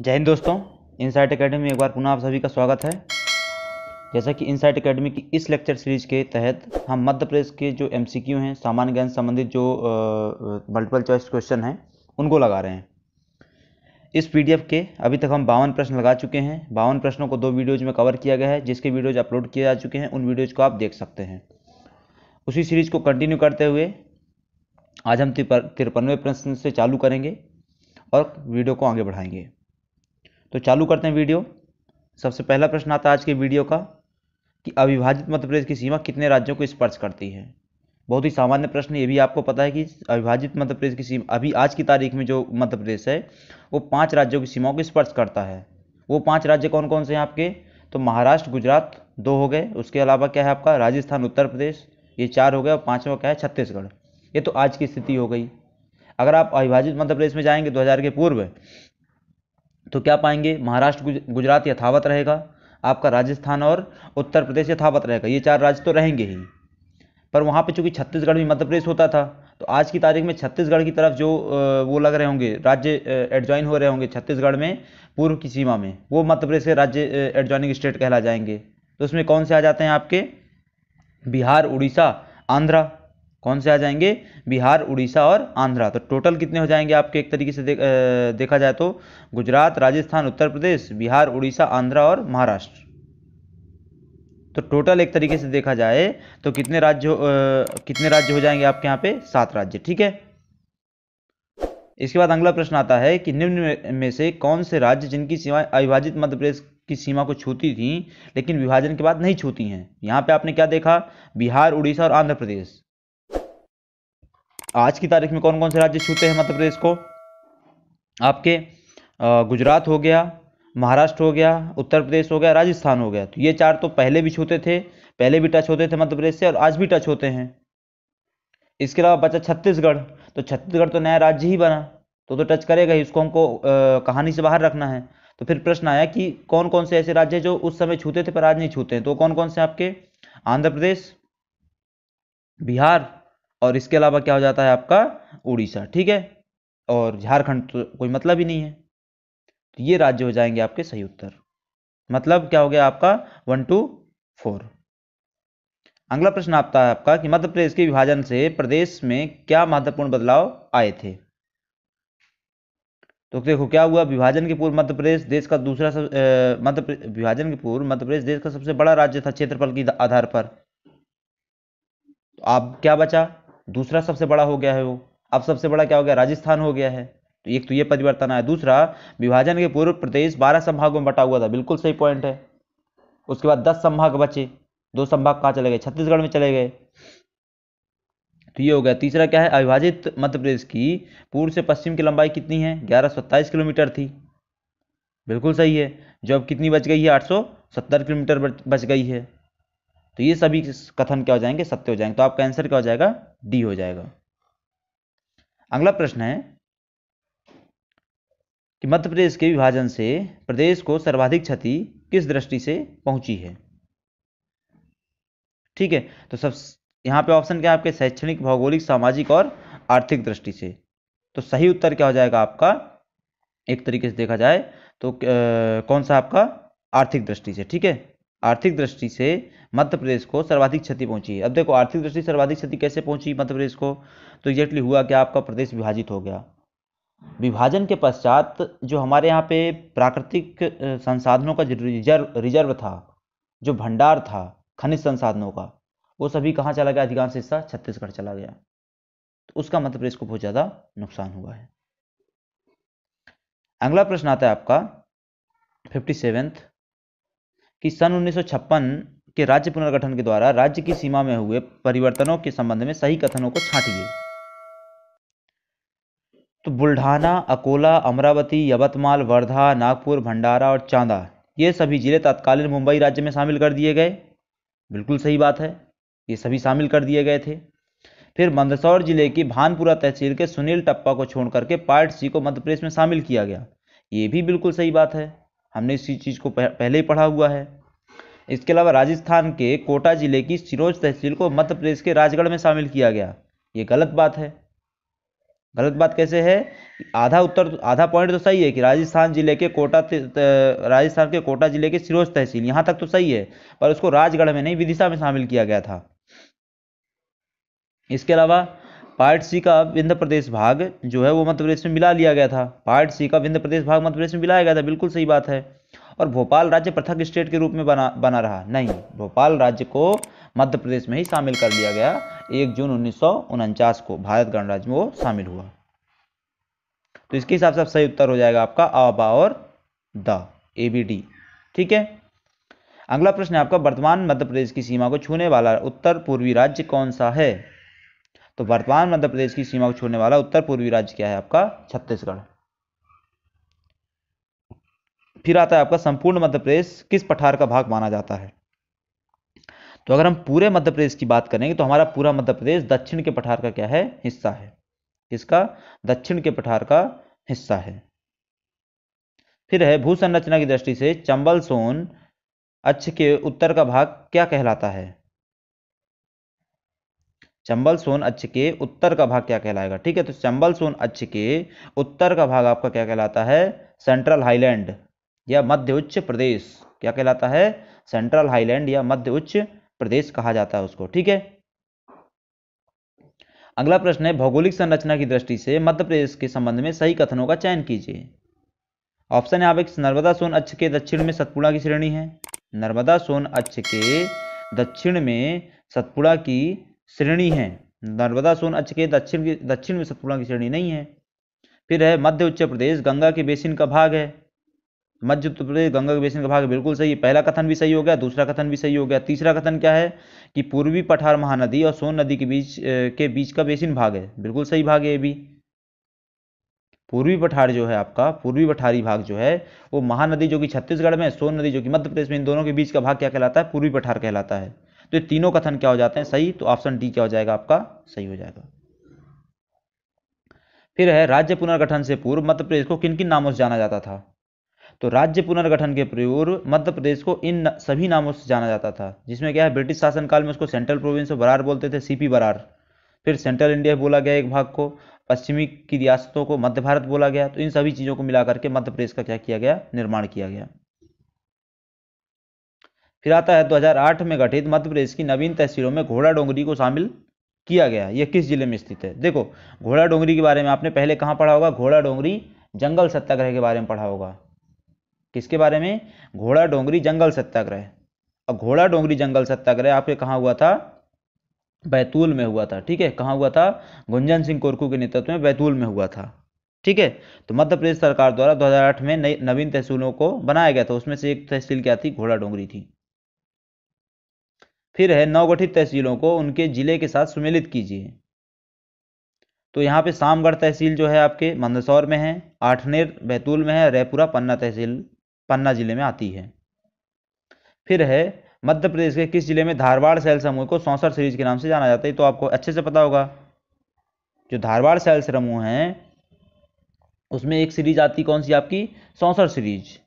जय हिंद दोस्तों। Insight academy में एक बार पुनः आप सभी का स्वागत है। जैसा कि इनसाइट एकेडमी की इस लेक्चर सीरीज के तहत हम मध्य प्रदेश के जो एमसीक्यू हैं, सामान्य ज्ञान संबंधित जो मल्टीपल चॉइस क्वेश्चन हैं, उनको लगा रहे हैं। इस पीडीएफ के अभी तक हम 52 प्रश्न लगा चुके हैं। 52 प्रश्नों को 2 वीडियोज में कवर किया गया है, जिसके वीडियोज अपलोड किए जा चुके हैं। उन वीडियोज को आप देख सकते हैं। उसी सीरीज को कंटिन्यू करते हुए आज हम 53वें प्रश्न से चालू करेंगे और वीडियो को आगे बढ़ाएंगे। तो चालू करते हैं वीडियो। सबसे पहला प्रश्न आता है आज के वीडियो का कि अविभाजित मध्य प्रदेश की सीमा कितने राज्यों को स्पर्श करती है। बहुत ही सामान्य प्रश्न। ये भी आपको पता है कि अविभाजित मध्य प्रदेश की सीमा अभी आज की तारीख में जो मध्य प्रदेश है वो 5 राज्यों की सीमाओं को स्पर्श करता है। वो 5 राज्य कौन कौन से हैं आपके? तो महाराष्ट्र, गुजरात 2 हो गए। उसके अलावा क्या है आपका? राजस्थान, उत्तर प्रदेश, ये 4 हो गए। और 5वां क्या है? छत्तीसगढ़। ये तो आज की स्थिति हो गई। अगर आप अविभाजित मध्य प्रदेश में जाएंगे 2000 के पूर्व तो क्या पाएंगे? महाराष्ट्र, गुजरात यथावत रहेगा, आपका राजस्थान और उत्तर प्रदेश यथावत रहेगा। ये 4 राज्य तो रहेंगे ही। पर वहाँ पे चूंकि छत्तीसगढ़ भी मध्य प्रदेश होता था, तो आज की तारीख में छत्तीसगढ़ की तरफ जो वो लग रहे होंगे, राज्य एडजॉइन हो रहे होंगे छत्तीसगढ़ में पूर्व की सीमा में, वो मध्य प्रदेश के राज्य एडजॉइनिंग स्टेट कहला जाएंगे। तो उसमें कौन से आ जाते हैं आपके? बिहार, उड़ीसा, आंध्रा। कौन से आ जाएंगे? बिहार, उड़ीसा और आंध्रा। तो टोटल कितने हो जाएंगे आपके? एक तरीके से देखा जाए तो गुजरात, राजस्थान, उत्तर प्रदेश, बिहार, उड़ीसा, आंध्रा और महाराष्ट्र। तो टोटल एक तरीके से देखा जाए तो कितने राज्य हो जाएंगे आपके यहाँ पे? 7 राज्य। ठीक है। इसके बाद अगला प्रश्न आता है कि निम्न में से कौन से राज्य जिनकी सीमाएं अविभाजित मध्य प्रदेश की सीमा को छूती थी लेकिन विभाजन के बाद नहीं छूती हैं? यहाँ पे आपने क्या देखा? बिहार, उड़ीसा और आंध्र प्रदेश। आज की तारीख में कौन कौन से राज्य छूते हैं मध्य प्रदेश को? आपके गुजरात हो गया, महाराष्ट्र हो गया, उत्तर प्रदेश हो गया, राजस्थान हो गया। तो ये 4 तो पहले भी छूते थे, पहले भी टच होते थे मध्य प्रदेश से और आज भी टच होते हैं। इसके अलावा बचा छत्तीसगढ़। तो छत्तीसगढ़ तो नया राज्य ही बना, तो टच करेगा ही, उसको हमको कहानी से बाहर रखना है। तो फिर प्रश्न आया कि कौन कौन से ऐसे राज्य जो उस समय छूते थे पर आज नहीं छूते हैं? तो कौन कौन से आपके? आंध्र प्रदेश, बिहार और इसके अलावा क्या हो जाता है आपका? उड़ीसा। ठीक है। और झारखंड तो कोई मतलब ही नहीं है। तो ये राज्य हो जाएंगे आपके सही उत्तर। मतलब क्या हो गया आपका? 1 to 4। अगला प्रश्न आता है आपका कि मध्य प्रदेश के विभाजन से प्रदेश में क्या महत्वपूर्ण बदलाव आए थे? तो देखो क्या हुआ। विभाजन के पूर्व मध्य प्रदेश देश का दूसरा विभाजन के पूर्व मध्य प्रदेश देश का सबसे बड़ा राज्य था क्षेत्रफल के आधार पर। तो अब क्या बचा? दूसरा सबसे बड़ा हो गया है वो। अब सबसे बड़ा क्या हो गया? राजस्थान हो गया है। तो एक तो ये परिवर्तन आया। दूसरा, विभाजन के पूर्व प्रदेश 12 संभागों में बटा हुआ था। बिल्कुल सही पॉइंट है। उसके बाद 10 संभाग बचे। 2 संभाग कहाँ चले गए? छत्तीसगढ़ में चले गए। तो ये हो गया। तीसरा क्या है? अविभाजित मध्य प्रदेश की पूर्व से पश्चिम की लंबाई कितनी है? 1127 किलोमीटर थी। बिल्कुल सही है। जो अब कितनी बच गई है? 870 किलोमीटर बच गई है। तो ये सभी कथन क्या हो जाएंगे? सत्य हो जाएंगे। तो आपका आंसर क्या हो जाएगा? डी हो जाएगा। अगला प्रश्न है कि मध्य प्रदेश के विभाजन से प्रदेश को सर्वाधिक क्षति किस दृष्टि से पहुंची है? ठीक है। तो सब यहाँ पे ऑप्शन क्या है आपके? शैक्षणिक, भौगोलिक, सामाजिक और आर्थिक दृष्टि से। तो सही उत्तर क्या हो जाएगा आपका? एक तरीके से देखा जाए तो कौन सा आपका? आर्थिक दृष्टि से। ठीक है। आर्थिक दृष्टि से मध्य प्रदेश को सर्वाधिक क्षति पहुंची है। अब देखो आर्थिक दृष्टि से सर्वाधिक क्षति कैसे पहुंची मध्य प्रदेश को? तो एग्जैक्टली हुआ क्या? आपका प्रदेश विभाजित हो गया। विभाजन के पश्चात जो हमारे यहाँ पे प्राकृतिक संसाधनों का जो रिजर्व था, जो भंडार था खनिज संसाधनों का, वो सभी कहाँ चला गया? अधिकांश हिस्सा छत्तीसगढ़ चला गया। तो उसका मध्य प्रदेश को बहुत ज़्यादा नुकसान हुआ है। अगला प्रश्न आता है आपका 57th कि सन 1956 के राज्य पुनर्गठन के द्वारा राज्य की सीमा में हुए परिवर्तनों के संबंध में सही कथनों को छांटिए। तो बुल्ढाना, अकोला, अमरावती, यवतमाल, वर्धा, नागपुर, भंडारा और चांदा, ये सभी जिले तत्कालीन मुंबई राज्य में शामिल कर दिए गए। बिल्कुल सही बात है। ये सभी शामिल कर दिए गए थे। फिर मंदसौर जिले की भानपुरा तहसील के सुनील टप्पा को छोड़ करके पार्ट सी को मध्य प्रदेश में शामिल किया गया। ये भी बिल्कुल सही बात है। हमने इसी चीज़ को पहले ही पढ़ा हुआ है। इसके अलावा राजस्थान के कोटा जिले की सिरोंज तहसील को मध्य प्रदेश के राजगढ़ में शामिल किया गया। ये गलत बात है। गलत बात कैसे है? आधा उत्तर, आधा पॉइंट तो सही है कि राजस्थान के कोटा जिले के सिरोंज तहसील, यहाँ तक तो सही है, पर उसको राजगढ़ में नहीं, विदिशा में शामिल किया गया था। इसके अलावा पार्ट सी का विंध्य प्रदेश भाग जो है वो मध्य प्रदेश में मिला लिया गया था। पार्ट सी का विंध्य प्रदेश भाग मध्य प्रदेश में मिलाया गया था, बिल्कुल सही बात है। और भोपाल राज्य पृथक स्टेट के रूप में बना रहा नहीं, भोपाल राज्य को मध्य प्रदेश में ही शामिल कर लिया गया। 1 जून 1949 को भारत गणराज्य में वो शामिल हुआ। तो इसके हिसाब से सही उत्तर हो जाएगा आपका अ, बा और द, ABD। ठीक है। अगला प्रश्न है आपका, वर्तमान मध्य प्रदेश की सीमा को छूने वाला उत्तर पूर्वी राज्य कौन सा है? तो वर्तमान मध्य प्रदेश की सीमा को छोड़ने वाला उत्तर पूर्वी राज्य क्या है आपका? छत्तीसगढ़। फिर आता है आपका, संपूर्ण मध्य प्रदेश किस पठार का भाग माना जाता है? तो अगर हम पूरे मध्य प्रदेश की बात करेंगे तो हमारा पूरा मध्य प्रदेश दक्षिण के पठार का क्या है? हिस्सा है। इसका दक्षिण के पठार का हिस्सा है। फिर है, भू संरचना की दृष्टि से चंबल सोन अक्ष के उत्तर का भाग क्या कहलाता है? चंबल सोन अक्ष के उत्तर का भाग क्या कहलाएगा? ठीक है, तो चंबल सोन अक्ष के उत्तर का भाग आपका क्या कहलाता है? सेंट्रल हाईलैंड या मध्य उच्च प्रदेश। क्या कहलाता है? सेंट्रल हाईलैंड या मध्य उच्च प्रदेश कहा जाता है उसको। ठीक है। अगला प्रश्न है, भौगोलिक संरचना की दृष्टि से मध्य प्रदेश के संबंध में सही कथनों का चयन कीजिए। ऑप्शन है आप, एक, नर्मदा सोन अक्ष के दक्षिण में सतपुड़ा की श्रेणी है। नर्मदा सोन अक्ष के दक्षिण में सतपुड़ा की श्रेणी है। नर्मदा सोन अक्ष के दक्षिण में सतपुड़ा की श्रेणी नहीं है। फिर है, मध्य उच्च प्रदेश गंगा के बेसिन का भाग है। मध्य उत्तर प्रदेश गंगा के बेसिन का भाग है, बिल्कुल सही है। पहला कथन भी सही हो गया, दूसरा कथन भी सही हो गया। तीसरा कथन क्या है कि पूर्वी पठार महानदी और सोन नदी के बीच का बेसिन भाग है, बिल्कुल सही भाग है ये भी। पूर्वी पठार जो है आपका, पूर्वी पठारी भाग जो है वो महानदी जो कि छत्तीसगढ़ में, सोन नदी जो कि मध्य प्रदेश में, इन दोनों के बीच का भाग क्या कहलाता है? पूर्वी पठार कहलाता है। तो ये तीनों कथन क्या हो जाते हैं? सही। तो ऑप्शन डी क्या हो जाएगा आपका? सही हो जाएगा। फिर है, राज्य पुनर्गठन से पूर्व मध्य प्रदेश को किन किन नामों से जाना जाता था? तो राज्य पुनर्गठन के पूर्व मध्य प्रदेश को इन सभी नामों से जाना जाता था, जिसमें क्या है, ब्रिटिश शासनकाल में उसको सेंट्रल प्रोविंस ऑफ बरार बोलते थे, CP बरार। फिर सेंट्रल इंडिया बोला गया एक भाग को, पश्चिमी की रियासतों को मध्य भारत बोला गया। तो इन सभी चीज़ों को मिलाकर के मध्य प्रदेश का क्या किया गया? निर्माण किया गया। फिर आता है, 2008 में गठित मध्य प्रदेश की नवीन तहसीलों में घोड़ा डोंगरी को शामिल किया गया। यह किस जिले में स्थित है? देखो, घोड़ा डोंगरी के बारे में आपने पहले कहाँ पढ़ा होगा? घोड़ा डोंगरी जंगल सत्याग्रह के बारे में पढ़ा होगा। किसके बारे में? घोड़ा डोंगरी जंगल सत्याग्रह। और घोड़ा डोंगरी जंगल सत्याग्रह आपके कहाँ हुआ था? बैतूल में हुआ था। ठीक है, कहाँ हुआ था? गुंजन सिंह कोरकू के नेतृत्व में बैतूल में हुआ था। ठीक है, तो मध्य प्रदेश सरकार द्वारा 2008 में नई नवीन तहसीलों को बनाया गया था, उसमें से एक तहसील क्या थी? घोड़ा डोंगरी थी। फिर है, नवगठित तहसीलों को उनके जिले के साथ सुमेलित कीजिए। तो यहाँ पे सामगढ़ तहसील जो है आपके मंदसौर में है, आठनेर बैतूल में है, रैपुरा पन्ना तहसील पन्ना जिले में आती है। फिर है, मध्य प्रदेश के किस जिले में धारवाड़ सैल समूह को सौंसर सीरीज के नाम से जाना जाता है? तो आपको अच्छे से पता होगा, जो धारवाड़ सैल समूह हैं उसमें एक सीरीज आती, कौन सी आपकी? सौंसर सीरीज।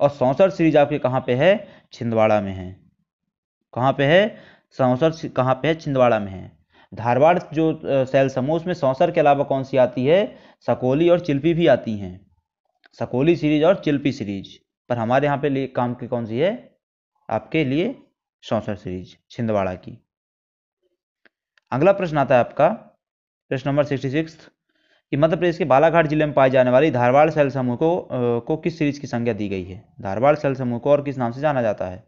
और सौंसर सीरीज आपके कहाँ पे है? छिंदवाड़ा में है। कहाँ पे है? सौंसर कहाँ पे है? छिंदवाड़ा में है। धारवाड़ जो सैल समूह, उसमें सौंसर के अलावा कौन सी आती है? सकोली और चिल्पी भी आती हैं। सकोली सीरीज और चिल्पी सीरीज। पर हमारे यहाँ पे काम की कौन सी है आपके लिए? सौंसर सीरीज छिंदवाड़ा की। अगला प्रश्न आता है आपका, प्रश्न नंबर 66, कि मध्य प्रदेश के बालाघाट जिले में पाई जाने वाली धारवाड़ सैल समूह को किस सीरीज की संज्ञा दी गई है? धारवाड़ सैल समूह को और किस नाम से जाना जाता है?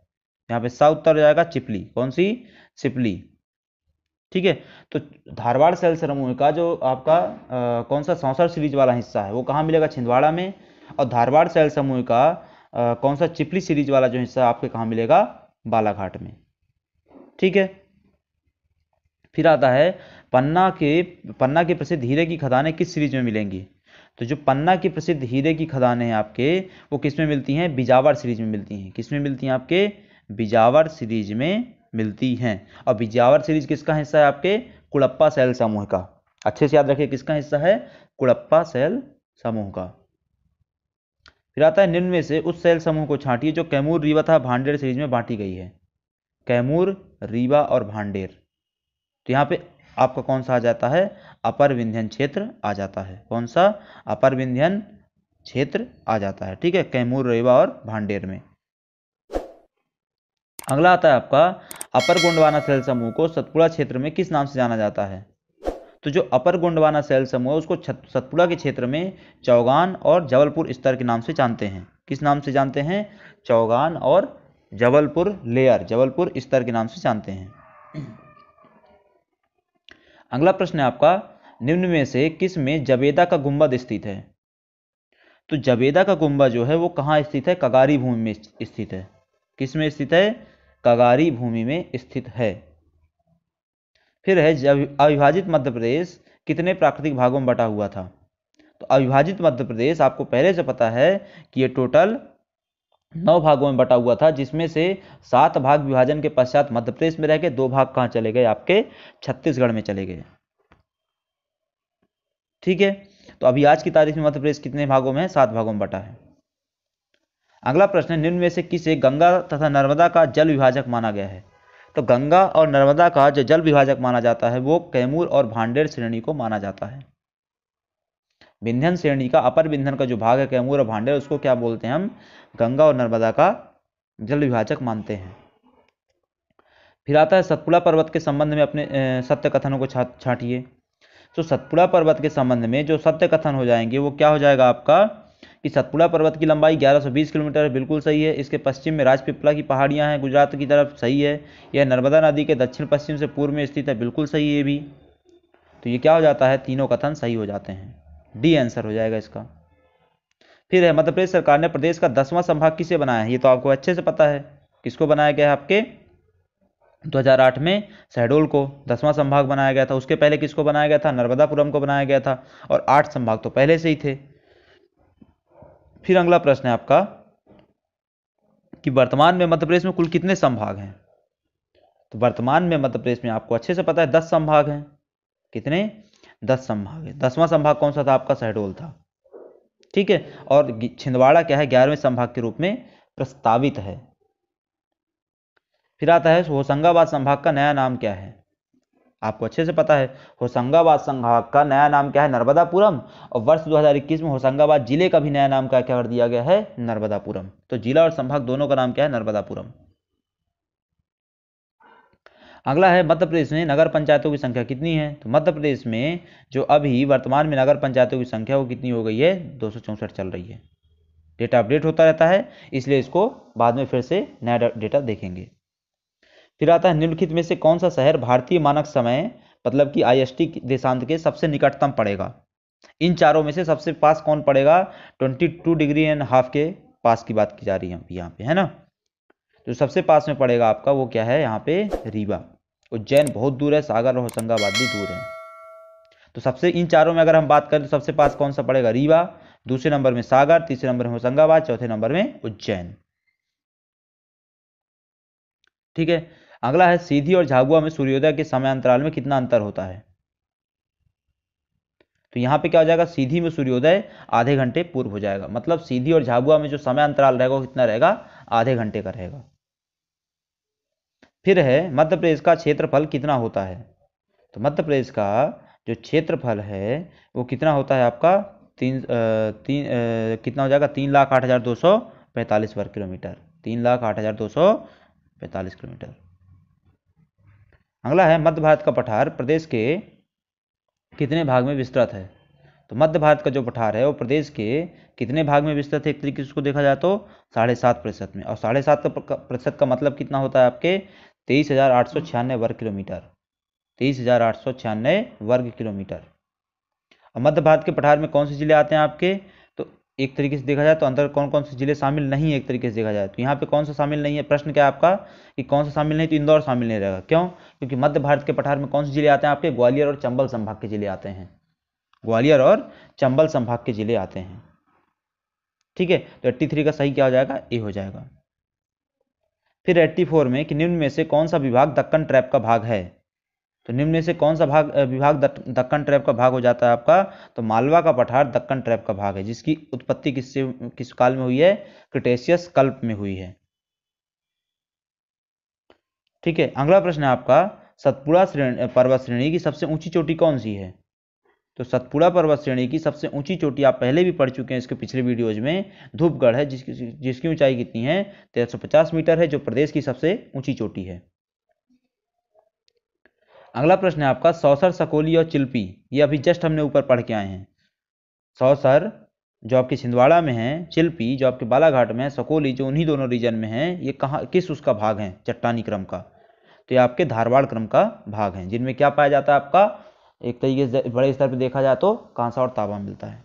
यहाँ पे सा उत्तर हो जाएगा चिपली। कौन सी? सिपली। ठीक है, तो धारवाड़ सैल समूह का जो आपका कौन सा सौंसर सीरीज वाला हिस्सा है वो कहाँ मिलेगा? छिंदवाड़ा में। और धारवाड़ सैल समूह का कौन सा चिपली सीरीज वाला जो हिस्सा आपके कहाँ मिलेगा? बालाघाट में। ठीक है, फिर आता है, पन्ना के प्रसिद्ध हीरे की खदानें किस सीरीज में मिलेंगी? तो जो पन्ना की प्रसिद्ध हीरे की खदानें हैं आपके, वो किस में मिलती हैं? बिजावर सीरीज में मिलती हैं। किस में मिलती हैं आपके? बिजावर सीरीज में मिलती हैं। और बिजावर सीरीज किसका हिस्सा है आपके? कुड़प्पा सैल समूह का। अच्छे से याद रखिए, किसका हिस्सा है? कुड़प्पा सैल समूह का। फिर आता है, निम्न में से उस सैल समूह को छांटिए जो कैमूर, रीवा तथा भांडेर सीरीज में बांटी गई है। कैमूर, रीवा और भांडेर। तो यहाँ पे आपका कौन सा आ जाता है, अपर विंध्यन क्षेत्र आ जाता है। कौन सा, अपर विंध्यन क्षेत्र आ जाता है। ठीक है, कैमूर, रेवा और भांडेर में। अगला आता है आपका, अपर गोंडवाना सेल समूह को सतपुड़ा क्षेत्र में किस नाम से जाना जाता है। तो जो अपर गोंडवाना सेल समूह है उसको सतपुड़ा के क्षेत्र में चौगान और जबलपुर स्तर के नाम से जानते हैं। किस नाम से जानते हैं, चौगान और जबलपुर लेयर, जबलपुर स्तर के नाम से जानते हैं। अगला प्रश्न है आपका, निम्न में से किस में जबेदा का गुंबद स्थित है। तो जबेदा का गुंबद जो है वो कहाँ स्थित है, कगारी भूमि में स्थित है। किस में स्थित है, कगारी भूमि में स्थित है। फिर है, जब अविभाजित मध्य प्रदेश कितने प्राकृतिक भागों में बटा हुआ था। तो अविभाजित मध्य प्रदेश आपको पहले से पता है कि ये टोटल 9 भागों में बटा हुआ था, जिसमें से 7 भाग विभाजन के पश्चात मध्य प्रदेश में रह गए, 2 भाग कहाँ चले गए, आपके छत्तीसगढ़ में चले गए। ठीक है, तो अभी आज की तारीख में मध्य प्रदेश कितने भागों में है, 7 भागों में बटा है। अगला प्रश्न है, निम्न में से किसे गंगा तथा नर्मदा का जल विभाजक माना गया है। तो गंगा और नर्मदा का जो जल विभाजक माना जाता है वो कैमूर और भांडेर श्रेणी को माना जाता है। विंध्यन श्रेणी का अपर विंध्यन का जो भाग है कैमूर और भांडेर, उसको क्या बोलते हैं हम, गंगा और नर्मदा का जल विभाजक मानते हैं। फिर आता है, सतपुड़ा पर्वत के संबंध में अपने सत्य कथनों को छांटिए। तो सतपुड़ा पर्वत के संबंध में जो सत्य कथन हो जाएंगे वो क्या हो जाएगा आपका, कि सतपुड़ा पर्वत की लंबाई 1120 किलोमीटर है, बिल्कुल सही है। इसके पश्चिम में राजपीपला की पहाड़ियां हैं गुजरात की तरफ, सही है। यह नर्मदा नदी के दक्षिण पश्चिम से पूर्व में स्थित है, बिल्कुल सही है ये भी। तो ये क्या हो जाता है, तीनों कथन सही हो जाते हैं, डी आंसर हो जाएगा इसका। फिर है, मध्य प्रदेश सरकार ने प्रदेश का 10वां संभाग किसे बनाया है। ये तो आपको अच्छे से पता है, किसको बनाया गया है, आपके 2008 में शहडोल को 10वां संभाग बनाया गया था। उसके पहले किसको बनाया गया था, नर्मदापुरम को बनाया गया था, और 8 संभाग तो पहले से ही थे। फिर अगला प्रश्न है आपका, कि वर्तमान में मध्य प्रदेश में कुल कितने संभाग हैं। तो वर्तमान में मध्य प्रदेश में आपको अच्छे से पता है 10 संभाग हैं। कितने, 10 संभाग है। 10वां संभाग कौन सा था आपका, शहडोल था। ठीक है, और छिंदवाड़ा क्या है, 11वें संभाग के रूप में प्रस्तावित है। फिर आता है, होशंगाबाद संभाग का नया नाम क्या है। आपको अच्छे से पता है होशंगाबाद संभाग का नया नाम क्या है, नर्मदापुरम। और वर्ष 2021 में होशंगाबाद जिले का भी नया नाम क्या कर दिया गया है, नर्मदापुरम। तो जिला और संभाग दोनों का नाम क्या है, नर्मदापुरम। अगला है, मध्य प्रदेश में नगर पंचायतों की संख्या कितनी है। तो मध्य प्रदेश में जो अभी वर्तमान में नगर पंचायतों की संख्या वो कितनी हो गई है, 264 चल रही है। डेटा अपडेट होता रहता है, इसलिए इसको बाद में फिर से नया डेटा देखेंगे। फिर आता है, निम्नलिखित में से कौन सा शहर भारतीय मानक समय मतलब कि IST देशांत के सबसे निकटतम पड़ेगा। इन चारों में से सबसे पास कौन पड़ेगा, 22 डिग्री एंड हाफ के पास की बात की जा रही है यहाँ पे, है ना। तो सबसे पास में पड़ेगा आपका वो क्या है, यहाँ पे रीवा। उज्जैन बहुत दूर है, सागर और होशंगाबाद भी दूर है। तो सबसे इन चारों में अगर हम बात करें तो सबसे पास कौन सा पड़ेगा, रीवा। दूसरे नंबर में सागर, तीसरे नंबर में होशंगाबाद, चौथे नंबर में उज्जैन। ठीक है, अगला है, सीधी और झाबुआ में सूर्योदय के समय अंतराल में कितना अंतर होता है। तो यहाँ पे क्या हो जाएगा, सीधी में सूर्योदय आधे घंटे पूर्व हो जाएगा, मतलब सीधी और झाबुआ में जो समय अंतराल रहेगा वो कितना रहेगा, आधे घंटे का रहेगा। फिर है, मध्य प्रदेश का क्षेत्रफल कितना होता है। तो मध्य प्रदेश का जो क्षेत्रफल है वो कितना होता है आपका, कितना हो जाएगा, 3,08,245 वर्ग किलोमीटर, 3,08,245 किलोमीटर। अगला है, मध्य भारत का पठार प्रदेश के कितने भाग में विस्तृत है। तो मध्य भारत का जो पठार है वो प्रदेश के कितने भाग में विस्तृत है, एक तरीके से उसको देखा जाए तो 7.5% में। और 7.5% का मतलब कितना होता है आपके, 23,896 वर्ग किलोमीटर, 23,896 वर्ग किलोमीटर। और मध्य भारत के पठार में कौन से जिले आते हैं आपके, तो एक तरीके से देखा जाए तो अंदर कौन कौन से जिले शामिल नहीं है, एक तरीके से देखा जाए तो यहाँ पे कौन सा शामिल नहीं है, प्रश्न क्या है आपका कि कौन सा शामिल नहीं, तो इंदौर शामिल नहीं रहेगा। क्यों, क्योंकि मध्य भारत के पठार में कौन से जिले आते हैं आपके, ग्वालियर और चंबल संभाग के जिले आते हैं, ग्वालियर और चंबल संभाग के जिले आते हैं। ठीक है, तो 83 का सही क्या हो जाएगा, ए हो जाएगा। फिर 84 में कि निम्न में से कौन सा विभाग दक्कन ट्रैप का भाग है। तो निम्न में से कौन सा विभाग दक्कन ट्रैप का भाग हो जाता है आपका, तो मालवा का पठार दक्कन ट्रैप का भाग है, जिसकी उत्पत्ति किस काल में हुई है, क्रिटेशियस कल्प में हुई है। ठीक है, अगला प्रश्न है आपका, सतपुड़ा पर्वत श्रेणी की सबसे ऊंची चोटी कौन सी है? तो सतपुड़ा पर्वत श्रेणी की सबसे ऊंची चोटी आप पहले भी पढ़ चुके हैं इसके पिछले वीडियोज में, धूपगढ़ है, जिसकी ऊंचाई कितनी है? 1350 मीटर है, जो प्रदेश की सबसे ऊंची चोटी है। अगला प्रश्न है आपका, सौसर, सकोली और चिल्पी, ये अभी जस्ट हमने ऊपर पढ़ के आए हैं। सौसर जो आपके छिंदवाड़ा में है, चिल्पी जो आपके बालाघाट में है, सकोली जो उन्हीं दोनों रीजन में है, ये कहाँ, किस उसका भाग है? चट्टानी क्रम का। तो ये आपके धारवाड़ क्रम का भाग है, जिनमें क्या पाया जाता है आपका, एक तरीके से बड़े स्तर पर देखा जाए तो कांसा और तांबा मिलता है।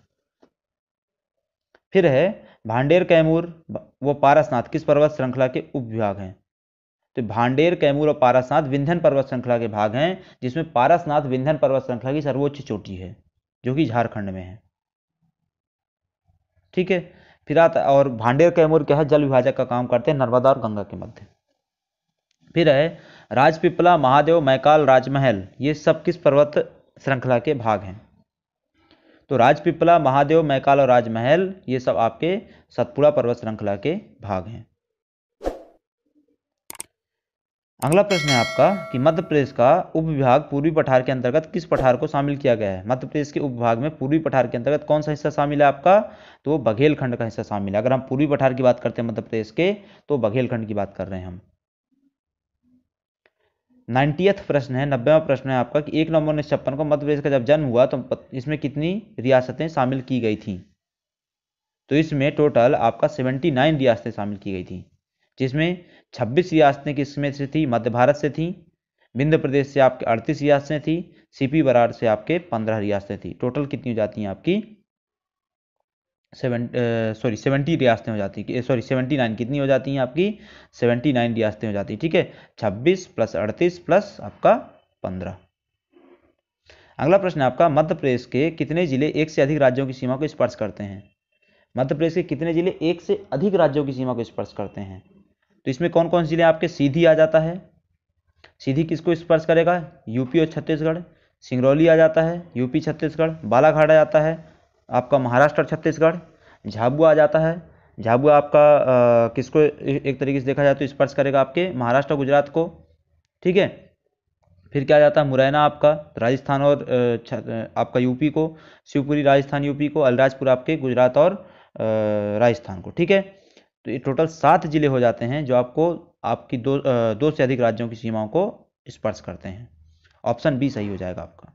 फिर है भांडेर, कैमूर वो पारसनाथ किस पर्वत श्रृंखला के उपविभाग हैं? तो भांडेर, कैमूर और पारसनाथ विंध्य पर्वत श्रृंखला के भाग हैं, जिसमें पारसनाथ विंध्य पर्वत श्रृंखला की सर्वोच्च चोटी है, जो कि झारखंड में है। ठीक है, फिर आता, और भांडेर कैमूर क्या है, जल विभाजक का काम करते हैं नर्मदा और गंगा के मध्य। फिर है राजपीपला, महादेव, मैकाल, राजमहल, ये सब किस पर्वत श्रृंखला के भाग हैं? तो राजपीपला, महादेव, मैकाल और राजमहल ये सब आपके सतपुड़ा पर्वत श्रृंखला के भाग हैं। अगला प्रश्न है आपका कि मध्य प्रदेश का उपविभाग पूर्वी पठार के अंतर्गत किस पठार को शामिल किया गया है? मध्य प्रदेश के उपविभाग में पूर्वी पठार के अंतर्गत कौन सा हिस्सा शामिल है आपका? तो बघेलखंड का हिस्सा शामिल है। अगर हम पूर्वी पठार की बात करते हैं मध्य प्रदेश के, तो बघेलखंड की बात कर रहे हैं हम। 90th प्रश्न है, 90वां प्रश्न है आपका कि 1 नवंबर 1956 को मध्य प्रदेश का जब जन्म हुआ तो इसमें कितनी रियासतें शामिल की गई थी? तो इसमें टोटल आपका 79 रियासतें शामिल की गई थी, जिसमें 26 रियासतें किसमें से थी? मध्य भारत से थी। विंध्य प्रदेश से आपके 38 रियासतें थी। सीपी बराड़ से आपके 15 रियासतें थी। टोटल कितनी हो जाती हैं आपकी? 70 रियासतें हो जाती है, 79 कितनी हो जाती हैं आपकी? 79 रियासतें हो जाती है। ठीक है, 26 प्लस 38 प्लस आपका 15। अगला प्रश्न है आपका, मध्य प्रदेश के कितने जिले एक से अधिक राज्यों की सीमा को स्पर्श करते हैं? मध्य प्रदेश के कितने जिले एक से अधिक राज्यों की सीमा को स्पर्श करते हैं? तो इसमें कौन कौन से जिले आपके? सीधी आ जाता है, सीधी किसको स्पर्श करेगा? यूपी और छत्तीसगढ़। सिंगरौली आ जाता है, यूपी छत्तीसगढ़। बालाघाट आ जाता है आपका महाराष्ट्र और छत्तीसगढ़। झाबुआ आ जाता है, झाबुआ आपका किसको एक तरीके से देखा जाए तो स्पर्श करेगा? आपके महाराष्ट्र और गुजरात को। ठीक है, फिर क्या आ जाता है? मुरैना आपका राजस्थान और आपका यूपी को। शिवपुरी राजस्थान यूपी को। अलीराजपुर आपके गुजरात और राजस्थान को। ठीक है, तो ये टोटल 7 जिले हो जाते हैं जो आपको आपकी दो से अधिक राज्यों की सीमाओं को स्पर्श करते हैं। ऑप्शन बी सही हो जाएगा आपका।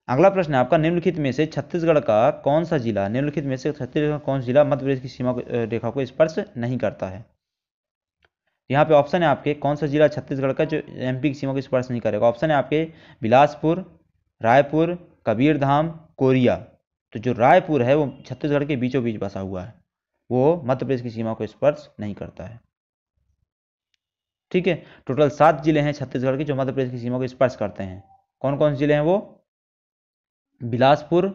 अगला प्रश्न है आपका, निम्नलिखित में से छत्तीसगढ़ का कौन सा जिला, निम्नलिखित में से छत्तीसगढ़ का कौन सा जिला मध्य प्रदेश की सीमा रेखा को स्पर्श नहीं करता है? यहाँ पे ऑप्शन है आपके, कौन सा जिला छत्तीसगढ़ का जो एमपी की सीमा को स्पर्श नहीं करेगा? ऑप्शन है आपके बिलासपुर, रायपुर, कबीरधाम, कोरिया। तो जो रायपुर है वो छत्तीसगढ़ के बीचों बीच बसा हुआ है, वो मध्य प्रदेश की सीमा को स्पर्श नहीं करता है। ठीक है, टोटल 7 जिले हैं छत्तीसगढ़ के जो मध्य प्रदेश की सीमा को स्पर्श करते हैं। कौन कौन से जिले हैं वो? बिलासपुर,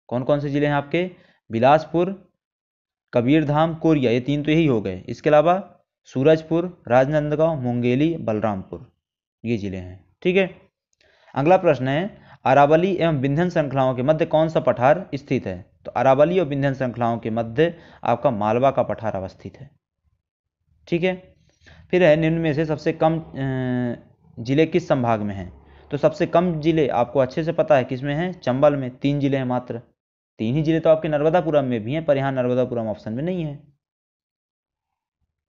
कौन कौन से जिले हैं आपके? बिलासपुर, कबीरधाम, कोरिया, ये 3 तो यही हो गए। इसके अलावा सूरजपुर, राजनांदगांव, मुंगेली, बलरामपुर, ये जिले हैं। ठीक है, अगला प्रश्न है, अरावली एवं विंध्य श्रृंखलाओं के मध्य कौन सा पठार स्थित है? तो अरावली और विंध्य श्रृंखलाओं के मध्य आपका मालवा का पठार अवस्थित है। ठीक है, फिर है, निम्न में से सबसे कम जिले किस संभाग में हैं? तो सबसे कम जिले आपको अच्छे से पता है किसमें है? चंबल में। 3 जिले हैं मात्र। 3 ही जिले तो आपके नर्मदापुरम में भी हैं, पर यहाँ नर्मदापुरम ऑप्शन में नहीं है।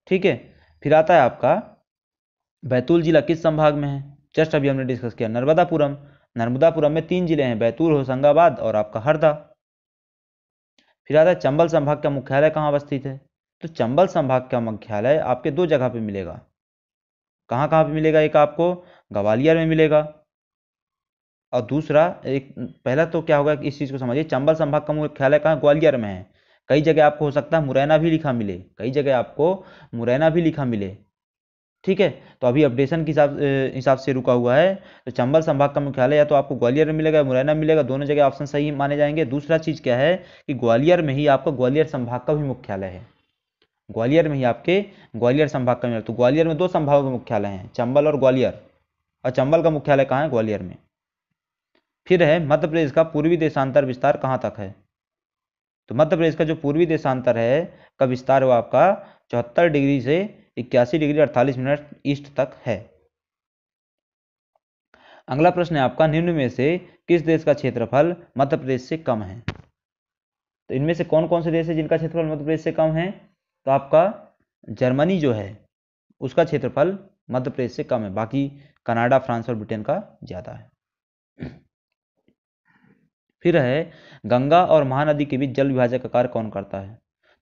ठीक है, फिर आता है आपका बैतूल जिला किस संभाग में है? जस्ट अभी हमने डिस्कस किया नर्मदापुरम। नर्मदापुरम में 3 जिले हैं, बैतूल, होशंगाबाद और आपका हरदा। फिर आता है चंबल संभाग का मुख्यालय कहाँ अवस्थित है? तो चंबल संभाग का मुख्यालय आपके 2 जगह पे मिलेगा। कहाँ कहाँ पे मिलेगा? एक आपको ग्वालियर में मिलेगा, और दूसरा एक, पहला तो क्या होगा कि इस चीज़ को समझिए, चंबल संभाग का मुख्यालय कहाँ? ग्वालियर में है। कई जगह आपको हो सकता है मुरैना भी लिखा मिले, कई जगह आपको मुरैना भी लिखा मिले। ठीक है, तो अभी अपडेशन के हिसाब से रुका हुआ है। तो चंबल संभाग का मुख्यालय या तो आपको ग्वालियर में मिलेगा, मुरैना मिलेगा, दोनों जगह ऑप्शन सही माने जाएंगे। दूसरा चीज़ क्या है कि ग्वालियर में ही आपका ग्वालियर संभाग का भी मुख्यालय है। ग्वालियर में ही आपके ग्वालियर संभाग का, तो ग्वालियर में 2 संभागों के मुख्यालय हैं, चंबल और ग्वालियर, और चंबल का मुख्यालय कहाँ है? ग्वालियर में। फिर है, मध्य प्रदेश का पूर्वी देशांतर विस्तार कहाँ तक है? तो मध्य प्रदेश का जो पूर्वी देशांतर है का विस्तार वो आपका 74 डिग्री से 81 डिग्री 48 मिनट ईस्ट तक है। अगला प्रश्न है आपका, निम्न में से किस देश का क्षेत्रफल मध्य प्रदेश से कम है? तो इनमें से कौन कौन से देश है जिनका क्षेत्रफल मध्य प्रदेश से कम है? तो आपका जर्मनी जो है उसका क्षेत्रफल मध्य प्रदेश से कम है, बाकी कनाडा, फ्रांस और ब्रिटेन का ज़्यादा है। फिर है, गंगा और महानदी के बीच जल विभाजक का कार्य कौन करता है?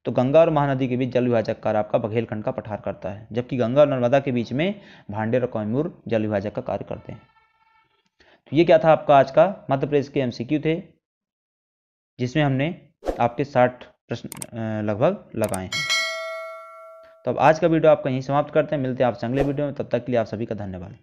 तो गंगा और महानदी के बीच जल विभाजक कार्य आपका बघेलखंड का पठार करता है, जबकि गंगा और नर्मदा के बीच में भांडेर और कैमूर जल विभाजक का कार्य करते हैं। तो ये क्या था आपका आज का मध्य प्रदेश के एमसीक्यू थे, जिसमें हमने आपके 60 प्रश्न लगभग लगाए हैं। तो अब आज का वीडियो आपका यहीं समाप्त करते हैं, मिलते हैं आपसे अगले वीडियो में, तब तक के लिए आप सभी का धन्यवाद।